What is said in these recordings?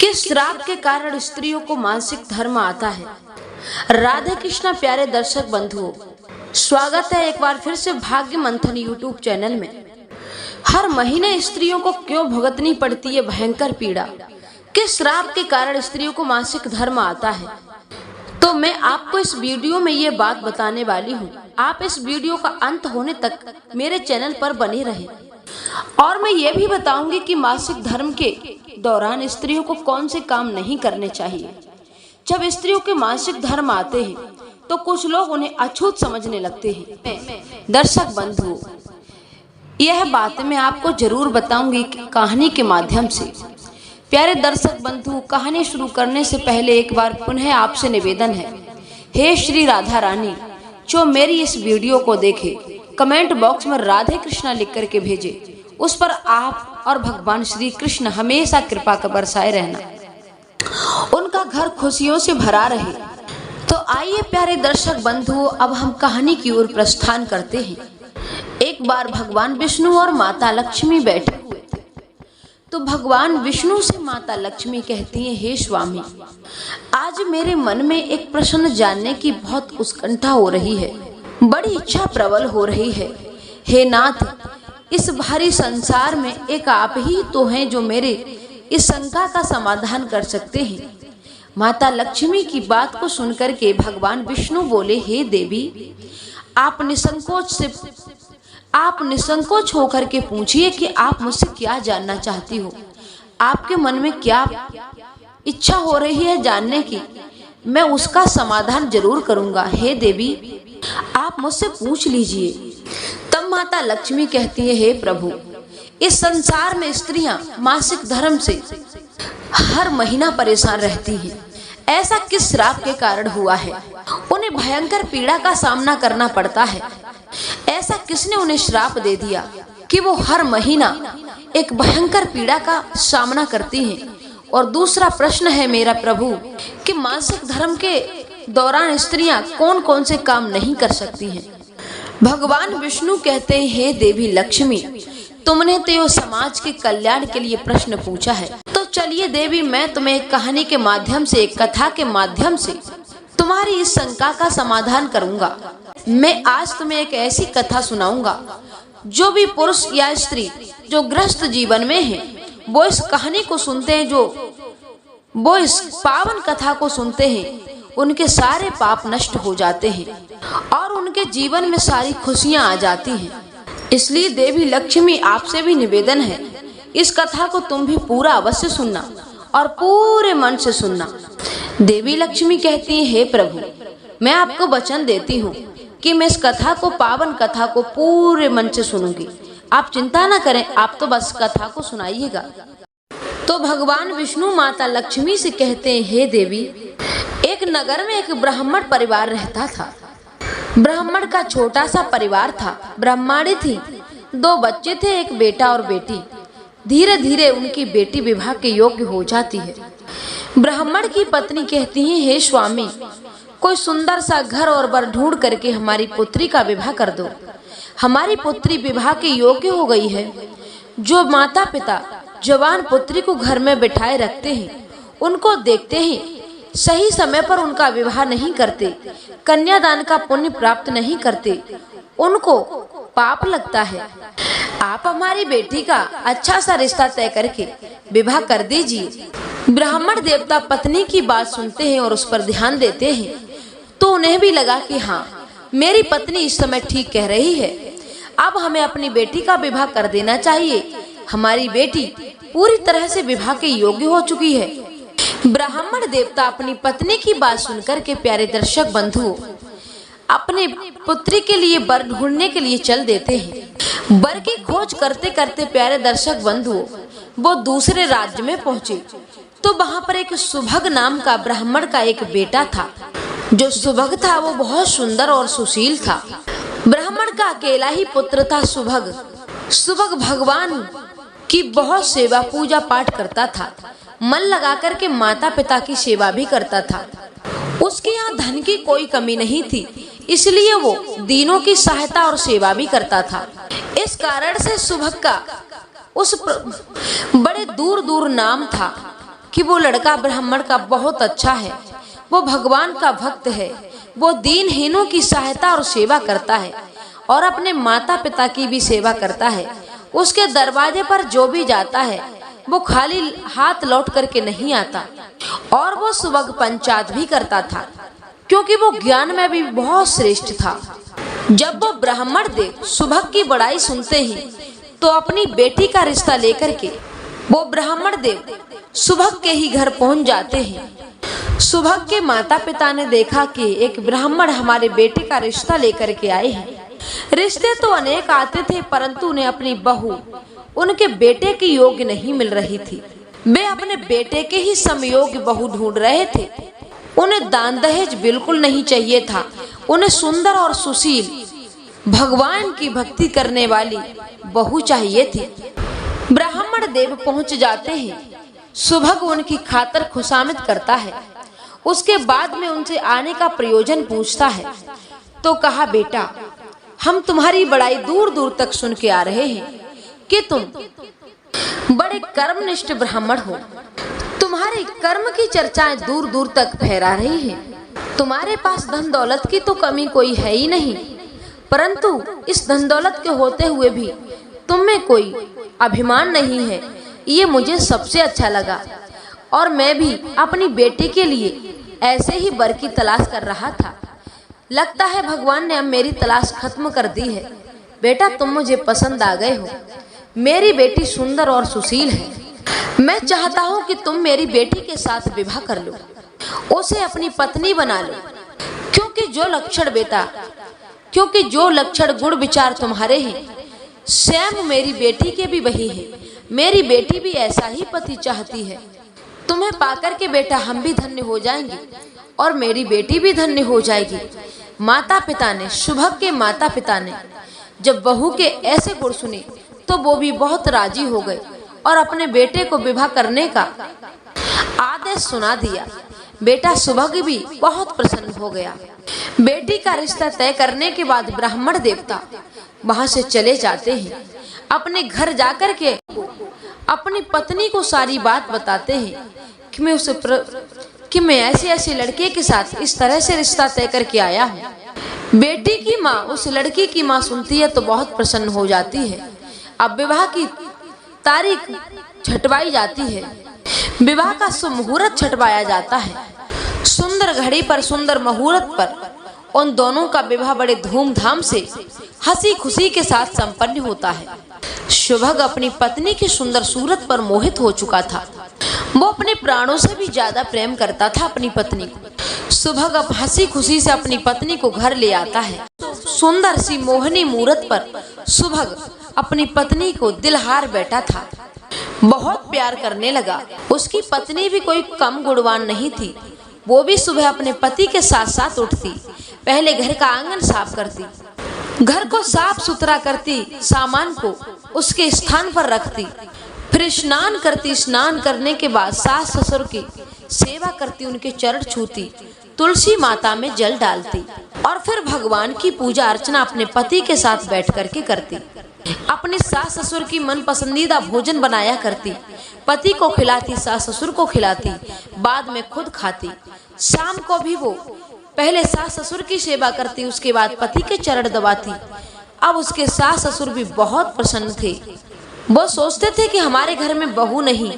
किस श्राप के कारण स्त्रियों को मासिक धर्म आता है। राधे कृष्णा प्यारे दर्शक बंधुओं, स्वागत है एक बार फिर से भाग्य मंथन यूट्यूब चैनल में। हर महीने स्त्रियों को क्यों भुगतनी पड़ती है भयंकर पीड़ा, किस श्राप के कारण स्त्रियों को मासिक धर्म आता है, तो मैं आपको इस वीडियो में ये बात बताने वाली हूँ। आप इस वीडियो का अंत होने तक मेरे चैनल पर बने रहें और मैं ये भी बताऊंगी कि मासिक धर्म के दौरान स्त्रियों को कौन से काम नहीं करने चाहिए। जब स्त्रियों के मासिक धर्म आते हैं तो कुछ लोग उन्हें अछूत समझने लगते हैं। दर्शक बंधुओं, यह बात मैं आपको जरूर बताऊंगी कहानी के माध्यम से। प्यारे दर्शक बंधु, कहानी शुरू करने से पहले एक बार पुनः आपसे निवेदन है, हे श्री राधा रानी, जो मेरी इस वीडियो को देखे कमेंट बॉक्स में राधे कृष्णा लिख करके भेजे, उस पर आप और भगवान श्री कृष्ण हमेशा कृपा का बरसाए रहना, उनका घर खुशियों से भरा रहे। तो आइए प्यारे दर्शक बंधुओं, अब हम कहानी की ओर प्रस्थान करते हैं। एक बार भगवान विष्णु और माता लक्ष्मी बैठे हुए थे, तो भगवान विष्णु से माता लक्ष्मी कहती हैं, हे स्वामी, आज मेरे मन में एक प्रश्न जानने की बहुत उत्कंठा हो रही है, बड़ी इच्छा प्रबल हो रही है। हे नाथ, इस भारी संसार में एक आप ही तो हैं जो मेरे इस शंका का समाधान कर सकते हैं। माता लक्ष्मी की बात को सुनकर के भगवान विष्णु बोले, हे देवी, आप निसंकोच होकर के पूछिए कि आप मुझसे क्या जानना चाहती हो, आपके मन में क्या इच्छा हो रही है जानने की, मैं उसका समाधान जरूर करूंगा। हे देवी, आप मुझसे पूछ लीजिए। तब माता लक्ष्मी कहती है, हे प्रभु, इस संसार में स्त्रियां मासिक धर्म से हर महीना परेशान रहती हैं। ऐसा किस श्राप के कारण हुआ है, उन्हें भयंकर पीड़ा का सामना करना पड़ता है। ऐसा किसने उन्हें श्राप दे दिया कि वो हर महीना एक भयंकर पीड़ा का सामना करती हैं। और दूसरा प्रश्न है मेरा प्रभु कि मासिक धर्म के दौरान स्त्रियां कौन कौन से काम नहीं कर सकती हैं। भगवान विष्णु कहते हैं, हे देवी लक्ष्मी, तुमने तो समाज के कल्याण के लिए प्रश्न पूछा है, तो चलिए देवी, मैं तुम्हें एक कहानी के माध्यम से, एक कथा के माध्यम से तुम्हारी इस शंका का समाधान करूंगा। मैं आज तुम्हें एक ऐसी कथा सुनाऊंगा, जो भी पुरुष या स्त्री जो ग्रस्त जीवन में है, वो इस कहानी को सुनते हैं, वो इस पावन कथा को सुनते हैं, उनके सारे पाप नष्ट हो जाते हैं और उनके जीवन में सारी खुशियां आ जाती हैं। इसलिए देवी लक्ष्मी, आपसे भी निवेदन है, इस कथा को तुम भी पूरा अवश्य सुनना और पूरे मन से सुनना। देवी लक्ष्मी कहती है, हे प्रभु, मैं आपको वचन देती हूँ कि मैं इस कथा को, पावन कथा को पूरे मन से सुनूंगी। आप चिंता न करें, आप तो बस कथा को सुनाइएगा। तो भगवान विष्णु माता लक्ष्मी से कहते हैं, हे देवी, एक नगर में एक ब्राह्मण परिवार रहता था। ब्राह्मण का छोटा सा परिवार था, ब्रह्माणी थी, 2 बच्चे थे, एक बेटा और बेटी। धीरे धीरे उनकी बेटी विवाह के योग्य हो जाती है। ब्राह्मण की पत्नी कहती है, हे स्वामी, कोई सुंदर सा घर और वर ढूंढ करके हमारी पुत्री का विवाह कर दो। हमारी पुत्री विवाह के योग्य हो गई है। जो माता पिता जवान पुत्री को घर में बिठाए रखते हैं, उनको देखते हैं, सही समय पर उनका विवाह नहीं करते, कन्यादान का पुण्य प्राप्त नहीं करते, उनको पाप लगता है। आप हमारी बेटी का अच्छा सा रिश्ता तय करके विवाह कर दीजिए। ब्राह्मण देवता पत्नी की बात सुनते हैं और उस पर ध्यान देते हैं, तो उन्हें भी लगा कि हाँ, मेरी पत्नी इस समय ठीक कह रही है, अब हमें अपनी बेटी का विवाह कर देना चाहिए। हमारी बेटी पूरी तरह से विवाह के योग्य हो चुकी है। ब्राह्मण देवता अपनी पत्नी की बात सुनकर के, प्यारे दर्शक बंधुओं, अपने पुत्री के लिए वर ढूंढने के लिए चल देते हैं। वर की खोज करते करते प्यारे दर्शक बंधुओं, वो दूसरे राज्य में पहुंचे, तो वहां पर एक सुभग नाम का ब्राह्मण का एक बेटा था। जो सुभग था वो बहुत सुंदर और सुशील था। ब्राह्मण का अकेला ही पुत्र था सुभग। सुभग भगवान की बहुत सेवा पूजा पाठ करता था, मन लगाकर के माता पिता की सेवा भी करता था। उसके यहाँ धन की कोई कमी नहीं थी, इसलिए वो दीनों की सहायता और सेवा भी करता था। इस कारण से सुभग का बड़े दूर दूर नाम था कि वो लड़का ब्राह्मण का बहुत अच्छा है, वो भगवान का भक्त है, वो दीनहीनों की सहायता और सेवा करता है और अपने माता पिता की भी सेवा करता है। उसके दरवाजे पर जो भी जाता है वो खाली हाथ लौट करके नहीं आता और वो सुबह पंचायत भी करता था, क्योंकि वो ज्ञान में भी बहुत श्रेष्ठ था। जब वो ब्राह्मण देव सुबह की बड़ाई सुनते ही तो अपनी बेटी का रिश्ता लेकर के वो ब्राह्मण देव सुबह के ही घर पहुंच जाते हैं। सुबह के माता पिता ने देखा कि एक ब्राह्मण हमारे बेटे का रिश्ता लेकर के आए हैं। रिश्ते तो अनेक आते थे, परंतु उन्हें अपनी बहू उनके बेटे की योग्य नहीं मिल रही थी। वे अपने बेटे के ही समयोग्य बहू ढूंढ रहे थे। उन्हें दान दहेज बिल्कुल नहीं चाहिए था। उन्हें सुंदर और सुशील, भगवान की भक्ति करने वाली बहू चाहिए थी। ब्राह्मण देव पहुंच जाते हैं। सुबह उनकी खातर खुशामद करता है। उसके बाद में उनसे आने का प्रयोजन पूछता है तो कहा, बेटा हम तुम्हारी बड़ाई दूर दूर तक सुन के आ रहे हैं कि तुम बड़े कर्मनिष्ठ ब्राह्मण हो। तुम्हारे कर्म की चर्चाएं दूर दूर तक फैला रही हैं। तुम्हारे पास धन दौलत की तो कमी कोई है ही नहीं, परंतु इस धन दौलत के होते हुए भी तुम में कोई अभिमान नहीं है। ये मुझे सबसे अच्छा लगा और मैं भी अपनी बेटी के लिए ऐसे ही वर की तलाश कर रहा था। लगता है भगवान ने अब मेरी तलाश खत्म कर दी है। बेटा तुम मुझे पसंद आ गए हो। मेरी बेटी सुंदर और सुशील है। मैं चाहता हूँ कि तुम मेरी बेटी के साथ विवाह कर लो, उसे अपनी पत्नी बना लो, क्योंकि जो लक्षण गुण विचार तुम्हारे हैं स्वयं मेरी बेटी के भी वही है। मेरी बेटी भी ऐसा ही पति चाहती है। तुम्हें पाकर के बेटा हम भी धन्य हो जाएंगे और मेरी बेटी भी धन्य हो जाएगी। सुबह के माता पिता ने जब बहू के ऐसे गुण सुने तो वो भी बहुत राजी हो गए और अपने बेटे को विवाह करने का आदेश सुना दिया। बेटा सुबह भी बहुत प्रसन्न हो गया। बेटी का रिश्ता तय करने के बाद ब्राह्मण देवता वहां से चले जाते हैं। अपने घर जाकर के अपनी पत्नी को सारी बात बताते हैं कि मैं ऐसे लड़के के साथ इस तरह से रिश्ता तय करके आया हूँ। बेटी की माँ, उस लड़की की माँ सुनती है तो बहुत प्रसन्न हो जाती है। अब विवाह की तारीख छटवाई जाती है। विवाह का मुहूर्त छटवाया जाता है। सुंदर घड़ी पर, सुंदर मुहूर्त पर उन दोनों का विवाह बड़े धूमधाम से हंसी खुशी के साथ संपन्न होता है। सुभग अपनी पत्नी की सुंदर सूरत पर मोहित हो चुका था। वो अपने प्राणों से भी ज्यादा प्रेम करता था अपनी पत्नी को। सुभग अब हंसी खुशी से अपनी पत्नी को घर ले आता है। सुंदर सी मोहनी मूरत पर सुभग अपनी पत्नी को दिलहार बैठा था, बहुत प्यार करने लगा। उसकी पत्नी भी कोई कम गुणवान नहीं थी। वो भी सुबह अपने पति के साथ साथ उठती, पहले घर का आंगन साफ करती, घर को साफ सुथरा करती, सामान को उसके स्थान पर रखती, फिर स्नान करती। स्नान करने के बाद सास ससुर की सेवा करती, उनके चरण छूती, तुलसी माता में जल डालती और फिर भगवान की पूजा अर्चना अपने पति के साथ बैठ करके करती। अपनी सास ससुर की मन पसंदीदा भोजन बनाया करती, पति को खिलाती, सास ससुर को खिलाती, बाद में खुद खाती। शाम को भी वो पहले सास ससुर की सेवा करती, उसके बाद पति के चरण दबाती। अब उसके सास ससुर भी बहुत प्रसन्न थे। वो सोचते थे कि हमारे घर में बहू नहीं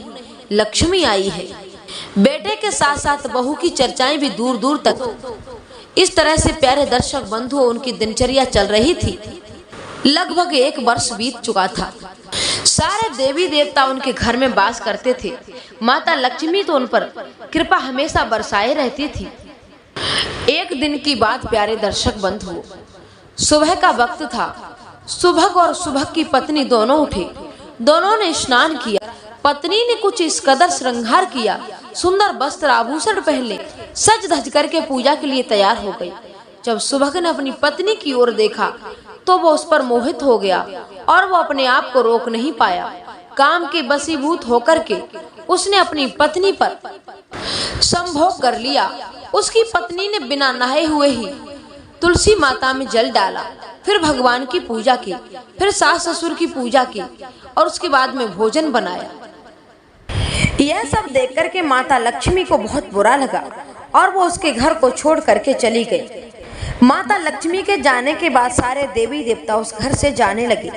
लक्ष्मी आई है। बेटे के साथ साथ बहू की चर्चाएं भी दूर दूर तक। इस तरह से प्यारे दर्शक बंधुओं, उनकी दिनचर्या चल रही थी। लगभग 1 वर्ष बीत चुका था। सारे देवी देवता उनके घर में वास करते थे। माता लक्ष्मी तो उन पर कृपा हमेशा बरसाए रहती थी। एक दिन की बात प्यारे दर्शक बंधुओं, सुबह का वक्त था। सुबह और सुबह की पत्नी दोनों उठे। दोनों ने स्नान किया। पत्नी ने कुछ इस कदर श्रृंगार किया, सुंदर वस्त्र आभूषण पहने, सज धज करके पूजा के लिए तैयार हो गई। जब सुबह ने अपनी पत्नी की ओर देखा तो वो उस पर मोहित हो गया और वो अपने आप को रोक नहीं पाया। काम के वशीभूत होकर के उसने अपनी पत्नी पर संभोग कर लिया। उसकी पत्नी ने बिना नहाए हुए ही तुलसी माता में जल डाला, फिर भगवान की पूजा की, फिर सास ससुर की पूजा की और उसके बाद में भोजन बनाया। यह सब देख करके माता लक्ष्मी को बहुत बुरा लगा और वो उसके घर को छोड़ करके चली गई। माता लक्ष्मी के जाने के बाद सारे देवी देवता उस घर से जाने लगे,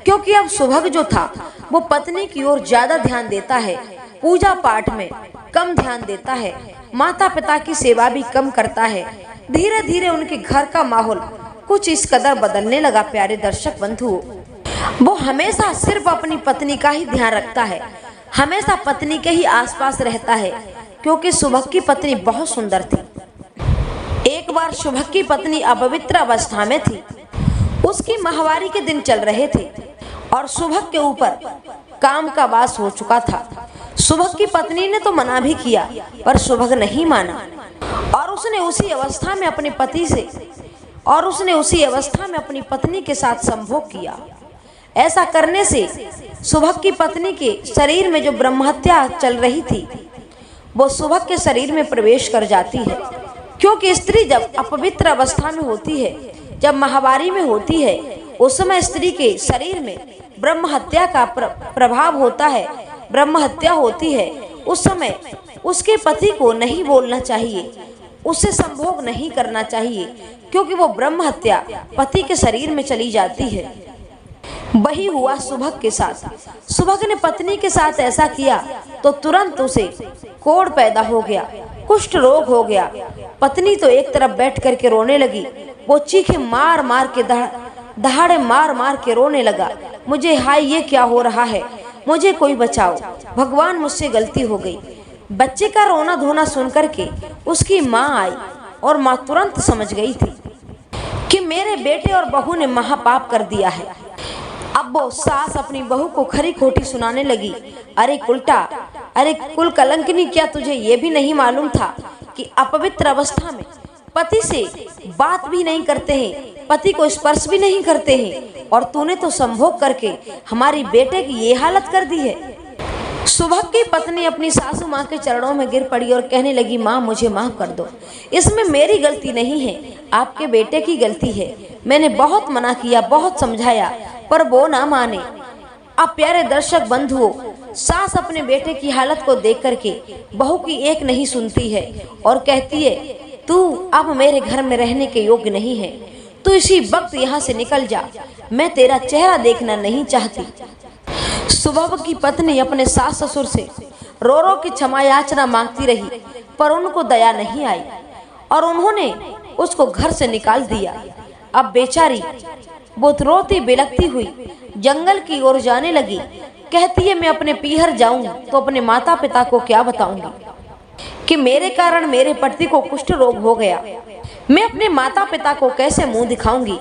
क्योंकि अब सुभग जो था वो पत्नी की ओर ज्यादा ध्यान देता है, पूजा पाठ में कम ध्यान देता है, माता पिता की सेवा भी कम करता है। धीरे धीरे उनके घर का माहौल कुछ इस कदर बदलने लगा। प्यारे दर्शक बंधुओं, वो हमेशा सिर्फ अपनी पत्नी का ही ध्यान रखता है, हमेशा पत्नी के ही आसपास रहता है, क्योंकि सुभग की पत्नी बहुत सुंदर थी। एक बार सुभग की पत्नी अपवित्र अवस्था में थी। उसकी माहवारी के दिन चल रहे थे और सुभग के ऊपर काम का वास हो चुका था। सुभग की पत्नी ने तो मना भी किया, पर सुभग नहीं माना और उसने उसी अवस्था में अपनी पत्नी के साथ संभोग किया। ऐसा करने से सुभग की पत्नी के शरीर में जो ब्रह्महत्या चल रही थी वो सुभग के शरीर में प्रवेश कर जाती है, क्योंकि स्त्री जब अपवित्र अवस्था में होती है, जब माहवारी में होती है, उस समय स्त्री के शरीर में ब्रह्महत्या का प्रभाव होता है, ब्रह्महत्या होती है। उस समय उसके पति को नहीं बोलना चाहिए, उससे संभोग नहीं करना चाहिए, क्योंकि वो ब्रह्महत्या पति के शरीर में चली जाती है। वही हुआ सुभग के साथ। सुभग ने पत्नी के साथ ऐसा किया तो तुरंत उसे कोढ़ पैदा हो गया, कुष्ठ रोग हो गया। पत्नी तो एक तरफ बैठ करके रोने लगी, वो चीखे मार मार के दहाड़े मार मार के रोने लगा, मुझे हाय ये क्या हो रहा है, मुझे कोई बचाओ, भगवान मुझसे गलती हो गई। बच्चे का रोना धोना सुनकर के उसकी माँ आई और माँ तुरंत समझ गई थी कि मेरे बेटे और बहू ने महापाप कर दिया है। अब वो सास अपनी बहू को खरी खोटी सुनाने लगी, अरे उल्टा, अरे कुल कलंकिनी, क्या तुझे ये भी नहीं मालूम था कि अपवित्र अवस्था में पति से बात भी नहीं करते हैं, पति को स्पर्श भी नहीं करते हैं, और तूने तो संभोग करके हमारी बेटे की ये हालत कर दी है। सुभग की पत्नी अपनी सासू माँ के चरणों में गिर पड़ी और कहने लगी, माँ मुझे माफ कर दो, इसमें मेरी गलती नहीं है, आपके बेटे की गलती है। मैंने बहुत मना किया, बहुत समझाया, पर वो ना माने। अब प्यारे दर्शक बंधुओं, सास अपने बेटे की हालत को देख करके बहू की एक नहीं सुनती है और कहती है, तू अब मेरे घर में रहने के योग्य नहीं है, तू इसी वक्त यहाँ से निकल जा, मैं तेरा चेहरा देखना नहीं चाहती। सुभग की पत्नी अपने सास ससुर से रो रो की क्षमा याचना मांगती रही, पर उनको दया नहीं आई और उन्होंने उसको घर से निकाल दिया। अब बेचारी वो रोती बिलखती हुई जंगल की ओर जाने लगी। कहती है, मैं अपने पीहर जाऊं तो अपने माता पिता को क्या बताऊंगी कि मेरे कारण मेरे पति को कुष्ठ रोग हो गया। मैं अपने माता पिता को कैसे मुंह दिखाऊंगी,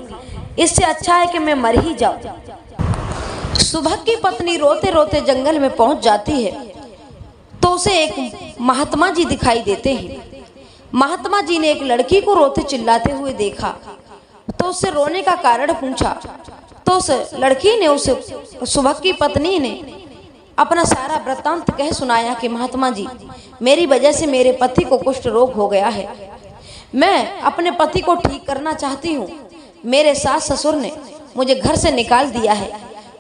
इससे अच्छा है कि मैं मर ही जाऊं। सुभग की पत्नी रोते रोते जंगल में पहुंच जाती है तो उसे एक महात्मा जी दिखाई देते हैं। महात्मा जी ने एक लड़की को रोते चिल्लाते हुए देखा तो उससे रोने का कारण पूछा, तो उस लड़की ने उसे सुभग की पत्नी ने अपना सारा वृत्तांत कह सुनाया कि महात्मा जी, मेरी वजह से मेरे पति को कुष्ठ रोग हो गया है, मैं अपने पति को ठीक करना चाहती हूँ, मेरे सास ससुर ने मुझे घर से निकाल दिया है,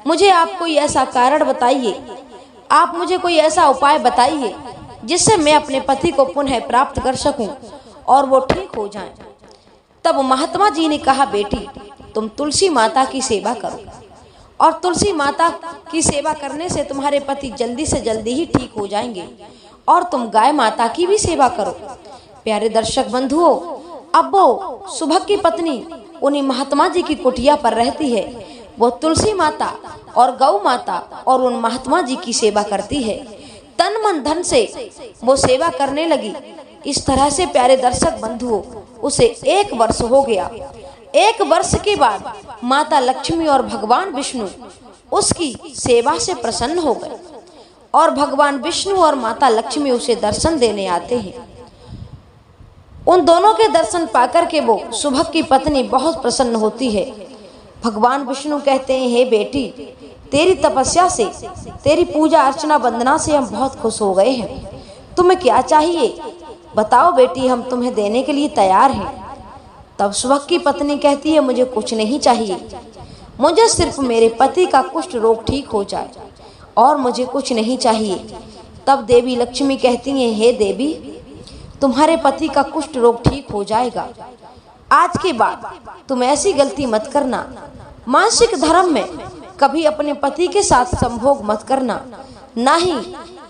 मुझे आप कोई ऐसा कारण बताइए, आप मुझे कोई ऐसा उपाय बताइए जिससे मैं अपने पति को पुनः प्राप्त कर सकूं और वो ठीक हो जाएं। तब महात्मा जी ने कहा, बेटी तुम तुलसी माता की सेवा करो और तुलसी माता की सेवा करने से तुम्हारे पति जल्दी से जल्दी ही ठीक हो जाएंगे, और तुम गाय माता की भी सेवा करो। प्यारे दर्शक बंधुओं, अब वो सुभग की पत्नी उन्हीं महात्मा जी की कुटिया पर रहती है, वो तुलसी माता और गौ माता और उन महात्मा जी की सेवा करती है, तन मन धन से वो सेवा करने लगी। इस तरह से प्यारे दर्शक बंधुओं, उसे 1 वर्ष हो गया। 1 वर्ष के बाद माता लक्ष्मी और भगवान विष्णु उसकी सेवा से प्रसन्न हो गए और भगवान विष्णु और माता लक्ष्मी उसे दर्शन देने आते हैं। उन दोनों के दर्शन पाकर के वो सुभग की पत्नी बहुत प्रसन्न होती है। भगवान विष्णु कहते हैं, हे बेटी, तेरी तपस्या से, तेरी पूजा अर्चना वंदना से हम बहुत खुश हो गए हैं, तुम्हें क्या चाहिए बताओ बेटी, हम तुम्हें देने के लिए तैयार हैं। तब सुभग की पत्नी कहती है, मुझे कुछ नहीं चाहिए, मुझे सिर्फ मेरे पति का कुष्ठ रोग ठीक हो जाए और मुझे कुछ नहीं चाहिए। तब देवी लक्ष्मी कहती हैं, हे देवी, तुम्हारे पति का कुष्ठ रोग ठीक हो जाएगा। आज के बाद तुम ऐसी गलती मत करना। मासिक धर्म में कभी अपने पति के साथ संभोग मत करना, ना ही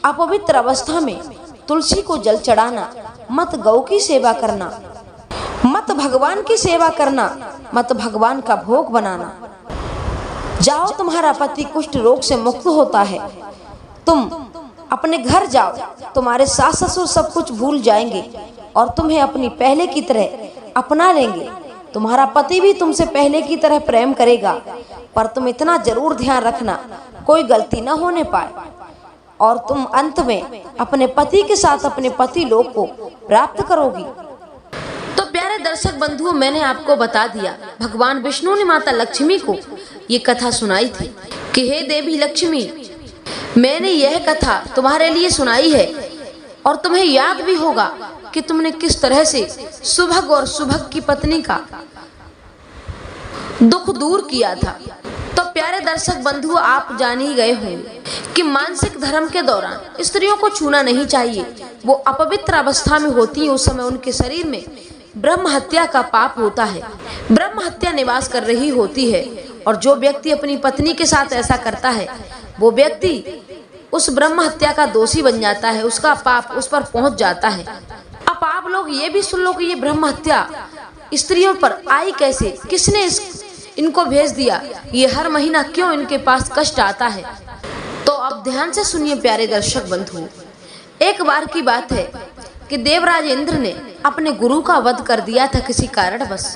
अपवित्र अवस्था में तुलसी को जल चढ़ाना, मत गौ की सेवा करना, मत भगवान की सेवा करना, मत भगवान का भोग बनाना। जाओ, तुम्हारा पति कुष्ठ रोग से मुक्त होता है। तुम अपने घर जाओ, तुम्हारे सास ससुर सब कुछ भूल जाएंगे और तुम्हें अपनी पहले की तरह अपना लेंगे। तुम्हारा पति भी तुमसे पहले की तरह प्रेम करेगा, पर तुम इतना जरूर ध्यान रखना कोई गलती न होने पाए और तुम अंत में अपने पति के साथ अपने पति लोक को प्राप्त करोगी। तो प्यारे दर्शक बंधुओं, मैंने आपको बता दिया, भगवान विष्णु ने माता लक्ष्मी को ये कथा सुनाई थी कि हे देवी लक्ष्मी, मैंने यह कथा तुम्हारे लिए सुनाई है और तुम्हें याद भी होगा कि तुमने किस तरह से सुभग और सुभग की पत्नी का दुख दूर किया था। तो प्यारे दर्शक बंधुओं, आप जान ही गए होंगे कि मानसिक धर्म के दौरान स्त्रियों को छूना नहीं चाहिए। वो अपवित्र अवस्था में होती है, उस समय उनके शरीर में ब्रह्म हत्या का पाप होता है, ब्रह्म हत्या निवास कर रही होती है। और जो व्यक्ति अपनी पत्नी के साथ ऐसा करता है, वो व्यक्ति उस ब्रह्म हत्या का दोषी बन जाता है, उसका पाप उस पर पहुंच जाता है। अब आप लोग ये भी सुन लो कि ये ब्रह्म हत्या स्त्रियों पर आई कैसे, किसने इनको भेज दिया, ये हर महीना क्यों इनके पास कष्ट आता है। तो अब ध्यान से सुनिए प्यारे दर्शक बंधु, एक बार की बात है कि देवराज इंद्र ने अपने गुरु का वध कर दिया था किसी कारणवश।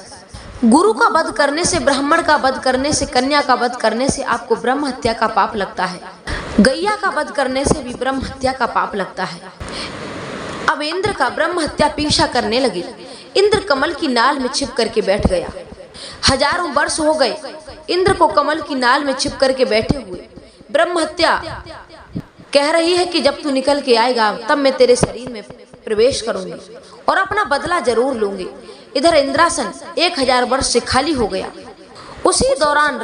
गुरु का वध करने से, ब्राह्मण का वध करने से, कन्या का वध करने से आपको ब्रह्म हत्या का पाप लगता है। गैया का वध करने से भी ब्रह्म हत्या का पाप लगता है। अब इंद्र का ब्रह्म हत्या पीछा करने लगी। इंद्र कमल की नाल में छिप करके बैठ गया। हजारों वर्ष हो गए इंद्र को कमल की नाल में छिप करके बैठे हुए। ब्रह्म हत्या कह रही है कि जब तू निकल के आएगा तब मैं तेरे शरीर में प्रवेश करूंगी और अपना बदला जरूर लूंगी। इधर इंद्रासन 1000 वर्ष से खाली हो गया। उसी दौरान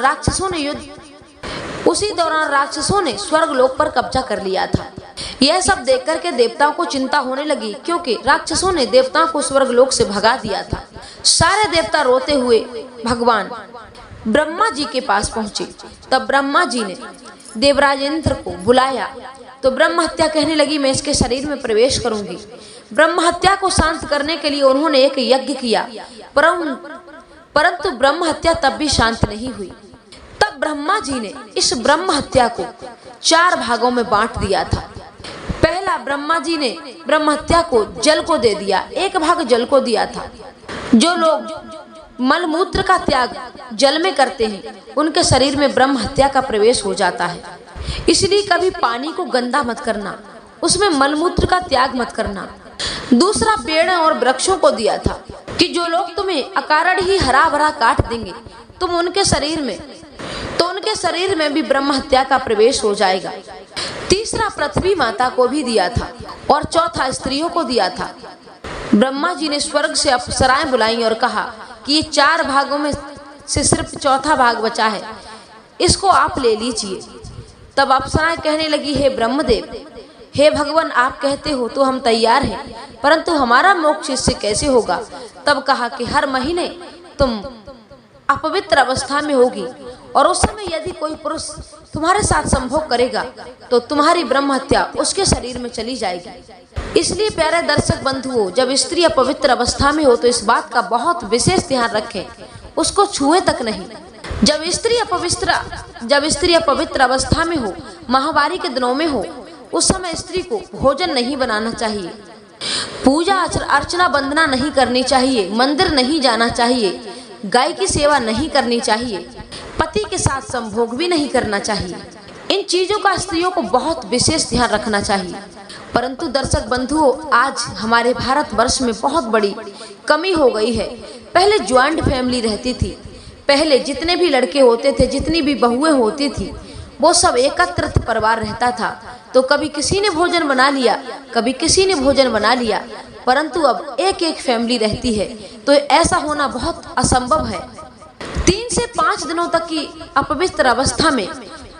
राक्षसों ने स्वर्ग लोक पर कब्जा कर लिया था। यह सब देख करके देवताओं को चिंता होने लगी, क्योंकि राक्षसों ने देवताओं को स्वर्ग लोक से भगा दिया था। सारे देवता रोते हुए भगवान ब्रह्मा जी के पास पहुंचे। तब ब्रह्मा जी ने देवराज इंद्र को बुलाया तो ब्रह्म हत्या कहने लगी, मैं इसके शरीर में प्रवेश करूंगी। ब्रह्म हत्या को शांत करने के लिए उन्होंने एक यज्ञ किया, परंतु ब्रह्म हत्या तब भी शांत नहीं हुई। तब ब्रह्मा जी ने इस ब्रह्म हत्या को 4 भागों में बांट दिया था। पहला, ब्रह्मा जी ने ब्रह्म हत्या को जल को दे दिया, एक भाग जल को दिया था। जो लोग मलमूत्र का त्याग जल में करते हैं उनके शरीर में ब्रह्म हत्या का प्रवेश हो जाता है। इसलिए कभी पानी को गंदा मत करना, उसमें मलमूत्र का त्याग मत करना। दूसरा, पेड़ और वृक्षों को दिया था कि जो लोग तुम्हें अकारण ही हरा भरा काट देंगे तुम उनके शरीर में भी ब्रह्म हत्या का प्रवेश हो जाएगा। तीसरा, पृथ्वी माता को भी दिया था और चौथा, स्त्रियों को दिया था। ब्रह्मा जी ने स्वर्ग से अप्सराएं बुलाई और कहा कि ये 4 भागों में से सिर्फ चौथा भाग बचा है, इसको आप ले लीजिए। तब अप्सराएं कहने लगी, हे ब्रह्मदेव, हे भगवान, आप कहते हो तो हम तैयार हैं, परंतु हमारा मोक्ष इससे कैसे होगा। तब कहा कि हर महीने तुम अपवित्र अवस्था में होगी और उस समय यदि कोई पुरुष तुम्हारे साथ संभोग करेगा तो तुम्हारी ब्रह्म हत्या उसके शरीर में चली जाएगी। इसलिए प्यारे दर्शक बंधुओं, जब स्त्री अपवित्र अवस्था में हो तो इस बात का बहुत विशेष ध्यान रखें, उसको छुए तक नहीं। जब स्त्री अपवित्र अवस्था में हो, माहवारी के दिनों में हो, उस समय स्त्री को भोजन नहीं बनाना चाहिए, पूजा अर्चना वंदना नहीं करनी चाहिए, मंदिर नहीं जाना चाहिए, गाय की सेवा नहीं करनी चाहिए, पति के साथ संभोग भी नहीं करना चाहिए। इन चीजों का स्त्रियों को बहुत विशेष ध्यान रखना चाहिए। परंतु दर्शक बंधुओं, आज हमारे भारतवर्ष में बहुत बड़ी कमी हो गई है। पहले ज्वाइंट फैमिली रहती थी, पहले जितने भी लड़के होते थे, जितनी भी बहुएं होती थी, वो सब एकत्रित परिवार रहता था। तो कभी किसी ने भोजन बना लिया, कभी किसी ने भोजन बना लिया, परंतु अब एक एक फैमिली रहती है, तो ऐसा होना बहुत असंभव है। 3 से 5 दिनों तक की अपवित्र अवस्था में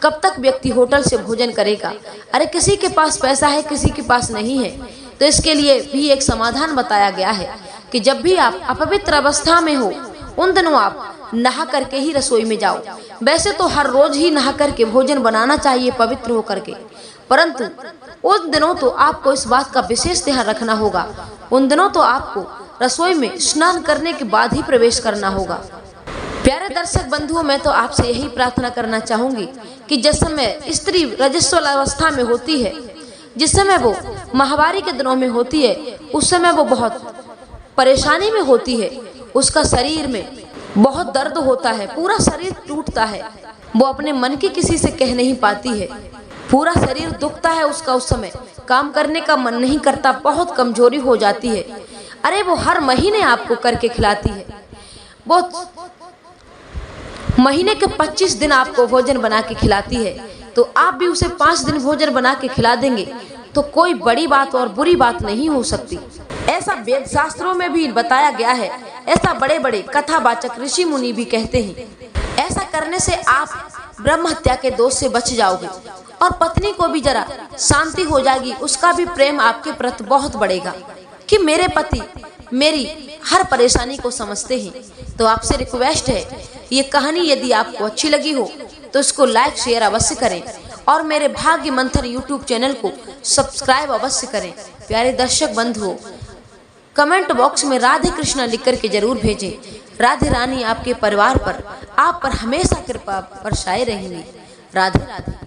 कब तक व्यक्ति होटल से भोजन करेगा? अरे किसी के पास पैसा है, किसी के पास नहीं है, तो इसके लिए भी एक समाधान बताया गया है कि जब भी आप अपवित्र अवस्था में हो उन दिनों आप नहा करके ही रसोई में जाओ। वैसे तो हर रोज ही नहा करके भोजन बनाना चाहिए पवित्र होकर के, परंतु उन दिनों तो आपको इस बात का विशेष ध्यान रखना होगा। उन दिनों तो आपको रसोई में स्नान करने के बाद ही प्रवेश करना होगा। प्यारे दर्शक बंधुओं, मैं तो आपसे यही प्रार्थना करना चाहूंगी कि जिस समय स्त्री रजस्वल अवस्था में होती है, जिस समय वो माहवारी के दिनों में होती है, उस समय वो बहुत परेशानी में होती है, उसका शरीर में बहुत दर्द होता है, पूरा शरीर टूटता है, वो अपने मन की किसी से कह नहीं पाती है, पूरा शरीर दुखता है उसका, उस समय काम करने का मन नहीं करता, बहुत कमजोरी हो जाती है। अरे वो हर महीने आपको करके खिलाती है, वो महीने के 25 दिन आपको भोजन बना के खिलाती है, तो आप भी उसे 5 दिन भोजन बना के खिला देंगे तो कोई बड़ी बात और बुरी बात नहीं हो सकती। ऐसा वेद शास्त्रों में भी बताया गया है, ऐसा बड़े बड़े कथावाचक ऋषि मुनि भी कहते हैं। ऐसा करने से आप ब्रह्म हत्या के दोष से बच जाओगे और पत्नी को भी जरा शांति हो जाएगी, उसका भी प्रेम आपके प्रति बहुत बढ़ेगा कि मेरे पति मेरी हर परेशानी को समझते हैं। तो आपसे रिक्वेस्ट है, ये कहानी यदि आपको अच्छी लगी हो तो इसको लाइक शेयर अवश्य करें और मेरे भाग्य मंथन यूट्यूब चैनल को सब्सक्राइब अवश्य करें। प्यारे दर्शक बंधुओं, कमेंट बॉक्स में राधे कृष्णा लिख करके जरूर भेजें। राधे रानी आपके परिवार पर, आप पर हमेशा कृपा बरसाए रहेंगी। राधे राधे।